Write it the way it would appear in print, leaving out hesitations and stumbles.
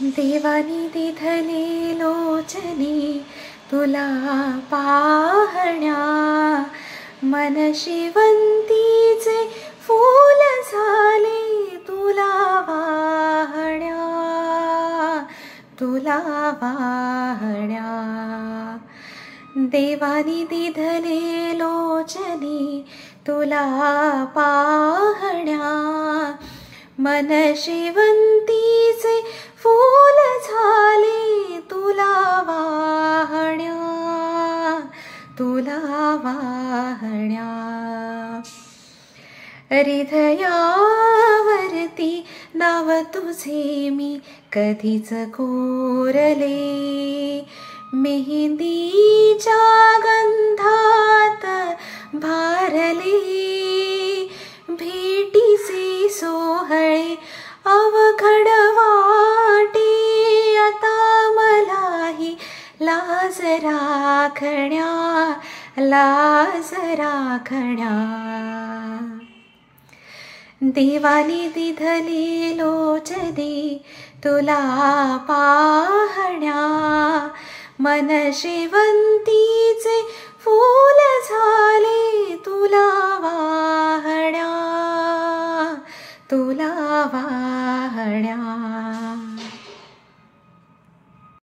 देवानी दिधले लोचने तुला पाहण्या, मन शेवंतीचे फूल झाले तुला वाहण्या, तुला वाहण्या. देवानी दिधले लोचने तुला पाहण्या, मन शेवंतीचे फूल झाले तुला वाहण्या, तुला वाहण्या. हृदयावरती नाव तुझे मी कधीच कोरले, मेहंदीच्या गंधात भारले. भेटीचे सोहळे अवघड वाटे, आता मलाही लाज राखण्या, लाज राखण्या. देवानी दिधले लोचने तुला पाहण्या, मन शेवंतीचे फूल झाले तुला